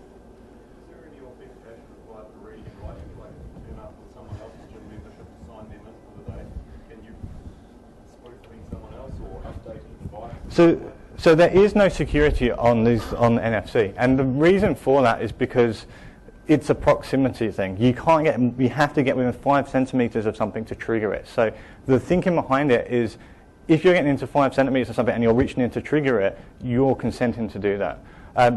there any authentication required for reading and writing? Like, turn up with someone else's gym membership to sign them in for the day? Can you spoof being someone else or update the device? So there is no security on NFC, and the reason for that is because it's a proximity thing. You have to get within 5 centimeters of something to trigger it. So the thinking behind it is, if you're getting into 5 centimeters or something and you're reaching in to trigger it, you're consenting to do that.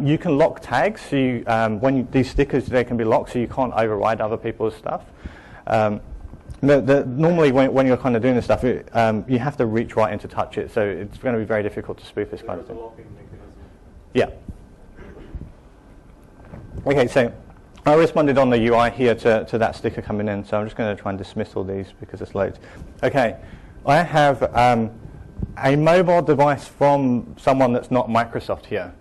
You can lock tags. So these stickers, they can be locked, so you can't override other people's stuff. Normally, when you're kind of doing this stuff, you have to reach right in to touch it. So it's going to be very difficult to spoof this kind of thing. Yeah. Okay, so I responded on the UI here to that sticker coming in. So I'm just going to try and dismiss all these because it's loads. Okay. I have a mobile device from someone that's not Microsoft here.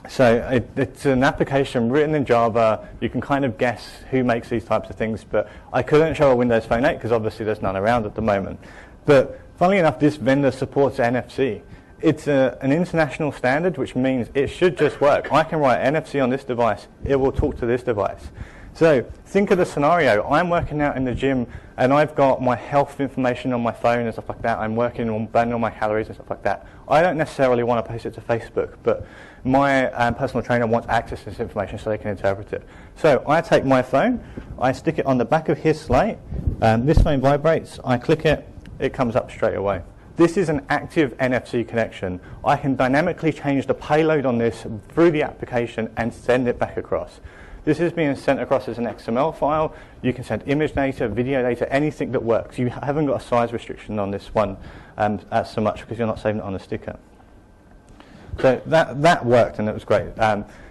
So it's an application written in Java. You can kind of guess who makes these types of things, but I couldn't show a Windows Phone 8 because obviously there's none around at the moment. But funnily enough, this vendor supports NFC. It's an international standard, which means it should just work. I can write NFC on this device. It will talk to this device. So think of the scenario. I'm working out in the gym, and I've got my health information on my phone and stuff like that. I'm working on burning all my calories and stuff like that. I don't necessarily want to post it to Facebook, but my personal trainer wants access to this information so they can interpret it. So I take my phone, I stick it on the back of his slate. This phone vibrates. I click it. It comes up straight away. This is an active NFC connection. I can dynamically change the payload on this through the application and send it back across. This is being sent across as an XML file. You can send image data, video data, anything that works. You haven't got a size restriction on this one as so much because you're not saving it on a sticker. So that worked, and it was great.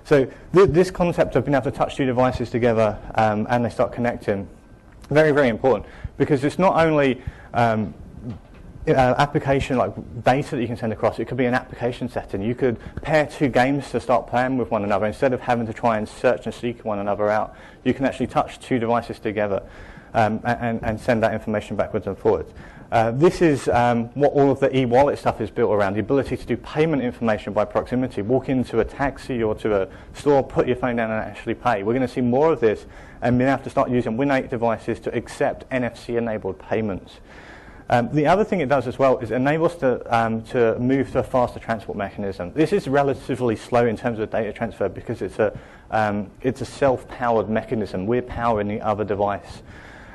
So this concept of being able to touch two devices together and they start connecting, very, very important, because it's not only application like data that you can send across. It could be an application setting. You could pair two games to start playing with one another. Instead of having to try and search and seek one another out, you can actually touch two devices together and send that information backwards and forwards. This is what all of the e-wallet stuff is built around, the ability to do payment information by proximity. Walk into a taxi or to a store, put your phone down and actually pay. We're going to see more of this and being able to start using Win 8 devices to accept NFC-enabled payments. The other thing it does as well is it enables to move to a faster transport mechanism. This is relatively slow in terms of data transfer because it's a self-powered mechanism. We're powering the other device.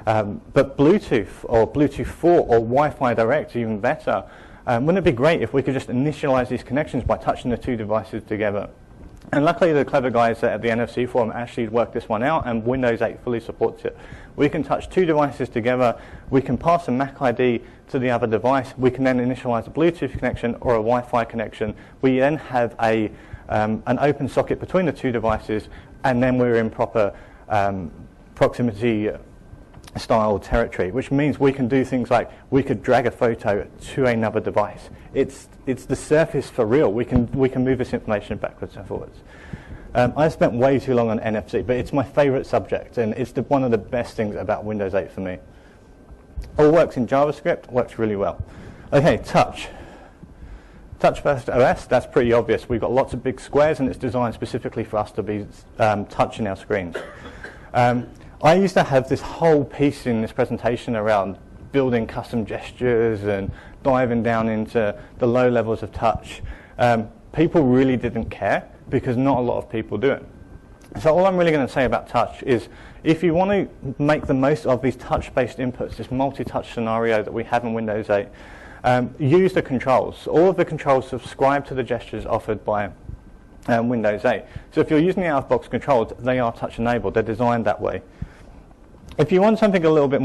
But Bluetooth or Bluetooth 4 or Wi-Fi Direct, even better, wouldn't it be great if we could just initialize these connections by touching the two devices together? And luckily the clever guys at the NFC forum actually worked this one out, and Windows 8 fully supports it. We can touch two devices together, we can pass a MAC ID to the other device, we can then initialize a Bluetooth connection or a Wi-Fi connection. We then have an open socket between the two devices, and then we're in proper proximity style territory, which means we can do things like we could drag a photo to another device. It's the surface for real. We can move this information backwards and forwards. I spent way too long on NFC, but it's my favorite subject, and it's one of the best things about Windows 8 for me. All works in JavaScript, works really well. Okay, touch. Touch-first OS, that's pretty obvious. We've got lots of big squares, and it's designed specifically for us to be touching our screens. I used to have this whole piece in this presentation around building custom gestures and diving down into the low levels of touch. People really didn't care because not a lot of people do it. So all I'm really going to say about touch is if you want to make the most of these touch-based inputs, this multi-touch scenario that we have in Windows 8, use the controls. All of the controls subscribe to the gestures offered by Windows 8. So if you're using the out-of-box controls, they are touch-enabled. They're designed that way. If you want something a little bit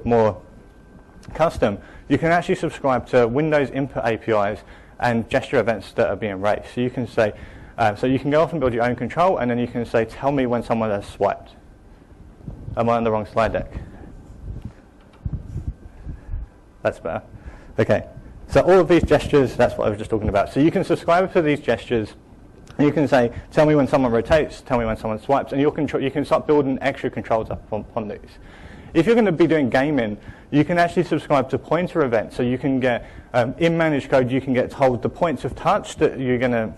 more custom, you can actually subscribe to Windows input APIs and gesture events that are being raised. So you can say, so you can go off and build your own control, and then you can say, tell me when someone has swiped. Am I on the wrong slide deck? That's better. Okay. So all of these gestures, that's what I was just talking about. So you can subscribe to these gestures. You can say, tell me when someone rotates, tell me when someone swipes, and you can start building extra controls up on these. If you're going to be doing gaming, you can actually subscribe to pointer events. So you can get, in managed code, you can get told the points of touch that you're going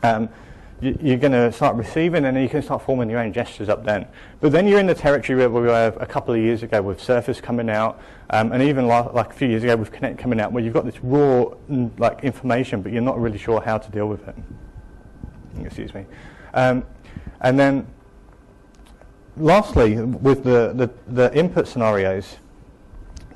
to start receiving, and then you can start forming your own gestures up then. But then you're in the territory where we were a couple of years ago with Surface coming out, and even like a few years ago with Connect coming out, where you've got this raw information, but you're not really sure how to deal with it. Excuse me. And then lastly, with the input scenarios,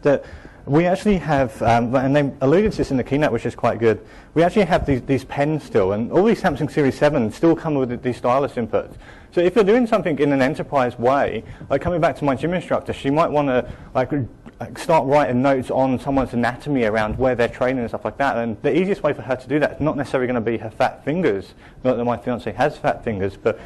that we actually have, and they alluded to this in the keynote, which is quite good, we actually have these pens still, and all these Samsung Series 7 still come with these stylus inputs. So if you're doing something in an enterprise way, like coming back to my gym instructor, she might want to start writing notes on someone's anatomy around where they're training and stuff like that. And the easiest way for her to do that is not necessarily going to be her fat fingers. Not that my fiance has fat fingers, but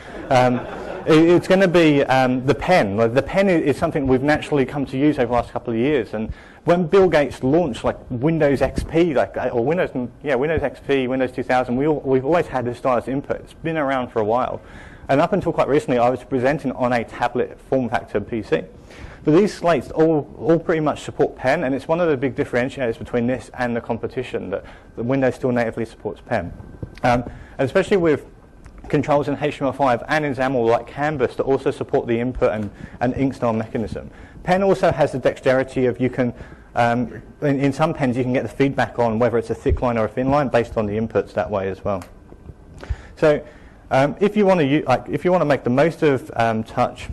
it's going to be the pen. Like the pen is something we've naturally come to use over the last couple of years. And When Bill Gates launched like Windows XP, or Windows XP, Windows 2000, we've always had this style as input. It's been around for a while. And up until quite recently, I was presenting on a tablet form factor PC. But these slates all pretty much support pen, and it's one of the big differentiators between this and the competition, that Windows still natively supports pen. And especially with controls in HTML5 and in XAML like Canvas that also support the input and ink style mechanism. Pen also has the dexterity of you can, in some pens you can get the feedback on whether it's a thick line or a thin line based on the inputs that way as well. So if you want to make the most of touch,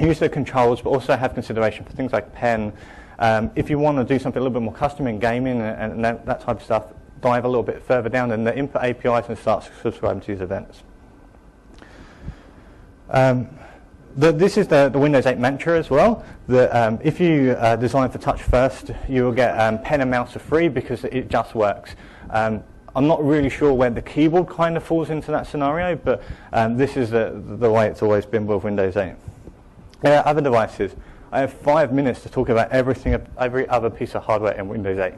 use the controls, but also have consideration for things like pen. If you want to do something a little bit more custom in gaming and that type of stuff, dive a little bit further down in the input APIs and start subscribing to these events. This is the Windows 8 mantra as well. That if you design for touch first, you will get pen and mouse for free because it just works. I'm not really sure where the keyboard kind of falls into that scenario, but this is the way it's always been with Windows 8. Other devices. I have 5 minutes to talk about every other piece of hardware in Windows 8.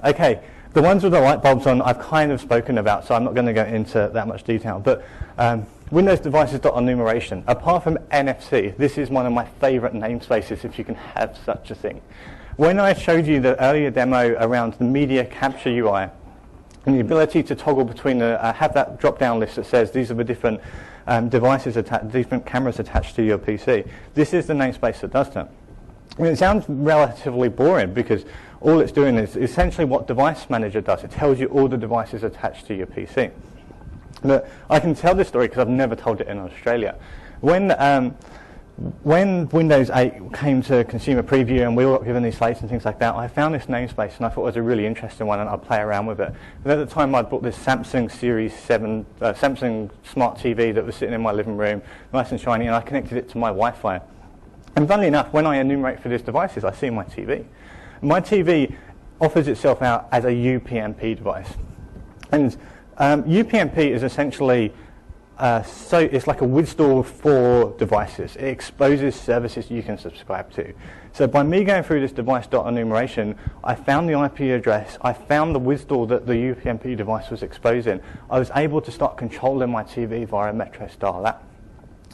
Okay, the ones with the light bulbs on I've kind of spoken about, so I'm not going to go into that much detail. But Windows devices.enumeration. Apart from NFC, this is one of my favorite namespaces if you can have such a thing. When I showed you the earlier demo around the media capture UI and the ability to toggle between have that drop-down list that says these are the different devices different cameras attached to your PC, this is the namespace that does that. I mean, it sounds relatively boring because all it's doing is essentially what Device Manager does. It tells you all the devices attached to your PC. But I can tell this story because I've never told it in Australia. When Windows 8 came to consumer preview and we all got given these slates and things like that, I found this namespace and I thought it was a really interesting one and I'd play around with it. And at the time I bought this Samsung Series 7 Samsung Smart TV that was sitting in my living room, nice and shiny, and I connected it to my Wi-Fi. And funnily enough, when I enumerate for these devices, I see my TV. My TV offers itself out as a UPnP device. And UPnP is essentially so it's like a WinStore for devices. It exposes services you can subscribe to. So by me going through this device.enumeration, I found the IP address, I found the WinStore that the UPnP device was exposing. I was able to start controlling my TV via a Metro style app.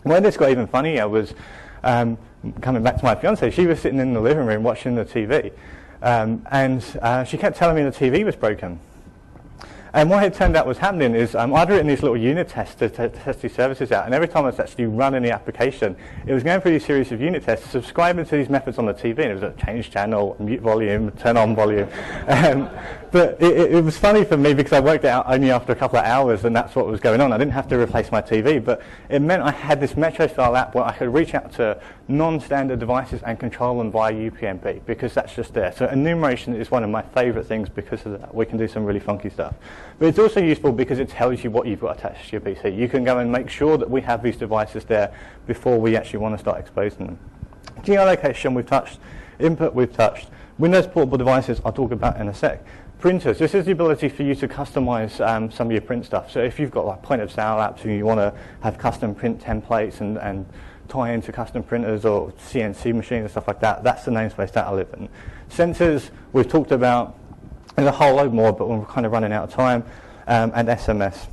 Where this got even funnier was coming back to my fiance. She was sitting in the living room watching the TV, and she kept telling me the TV was broken. And what it turned out was happening is I'd written these little unit tests to test these services out, and every time I was actually running the application, it was going through these series of unit tests, subscribing to these methods on the TV, and it was a change channel, mute volume, turn on volume. But it was funny for me because I worked it out only after a couple of hours, and that's what was going on. I didn't have to replace my TV, but it meant I had this Metro-style app where I could reach out to non-standard devices and control them via UPnP, because that's just there. So enumeration is one of my favorite things because of that. We can do some really funky stuff. But it's also useful because it tells you what you've got attached to your PC. You can go and make sure that we have these devices there before we actually want to start exposing them. Geolocation we've touched, input we've touched, Windows portable devices I'll talk about in a sec. Printers, this is the ability for you to customize some of your print stuff. So if you've got like point of sale apps and you want to have custom print templates and tie into custom printers or CNC machines and stuff like that, that's the namespace that I live in. Sensors we've talked about. There's a whole load more, but we're kind of running out of time. And SMS.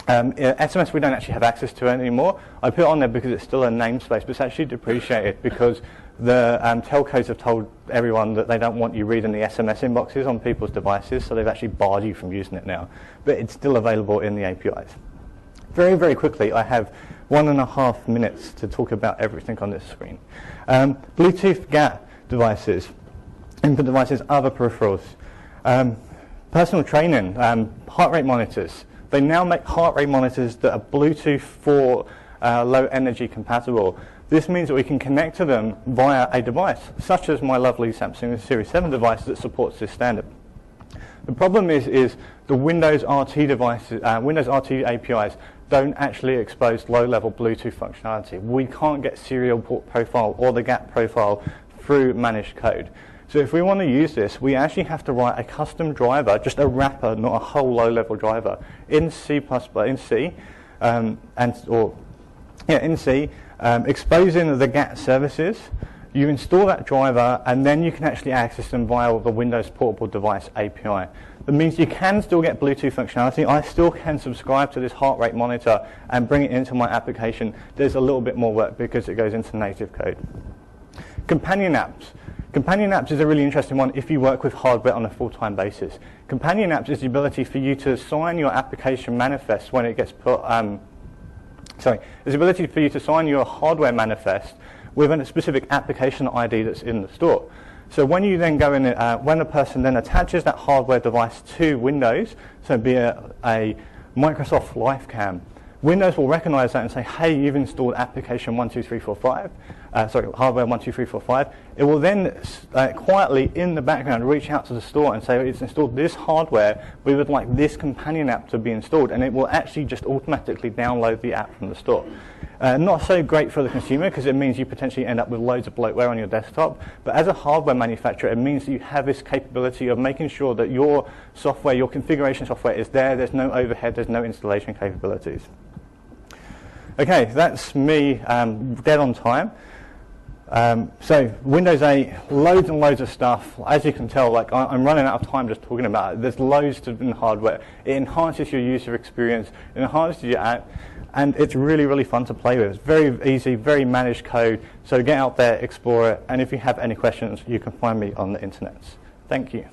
SMS we don't actually have access to anymore. I put it on there because it's still a namespace, but it's actually depreciated because the telcos have told everyone that they don't want you reading the SMS inboxes on people's devices, so they've actually barred you from using it now. But it's still available in the APIs. Very, very quickly, I have 1.5 minutes to talk about everything on this screen. Bluetooth GAT devices, input devices, other peripherals. Personal training, heart rate monitors. They now make heart rate monitors that are Bluetooth for low energy compatible. This means that we can connect to them via a device, such as my lovely Samsung Series 7 device that supports this standard. The problem is the Windows RT devices, Windows RT APIs don't actually expose low-level Bluetooth functionality. We can't get serial port profile or the GAT profile through managed code. So if we want to use this, we actually have to write a custom driver, just a wrapper, not a whole low-level driver, in C++, exposing the GAT services You install that driver, and then you can actually access them via the Windows Portable Device API. That means you can still get Bluetooth functionality. I still can subscribe to this heart rate monitor and bring it into my application. There's a little bit more work because it goes into native code. Companion apps. Companion apps is a really interesting one if you work with hardware on a full-time basis. Companion apps is the ability for you to sign your application manifest when it gets put, it's the ability for you to sign your hardware manifest with a specific application ID that's in the store. So when you then go in, when a person then attaches that hardware device to Windows, so be a Microsoft LifeCam, Windows will recognize that and say, hey, you've installed application 12345, hardware 12345. It will then quietly in the background reach out to the store and say, it's installed this hardware, we would like this companion app to be installed, and it will actually just automatically download the app from the store. Not so great for the consumer because it means you potentially end up with loads of bloatware on your desktop, but as a hardware manufacturer, it means that you have this capability of making sure that your software, your configuration software is there, there's no overhead, there's no installation capabilities. Okay, that's me dead on time. So Windows 8, loads and loads of stuff. As you can tell, like I'm running out of time just talking about it. There's loads in hardware. It enhances your user experience, it enhances your app, and it's really, really fun to play with. It's very easy, very managed code. So get out there, explore it, and if you have any questions, you can find me on the internet. Thank you.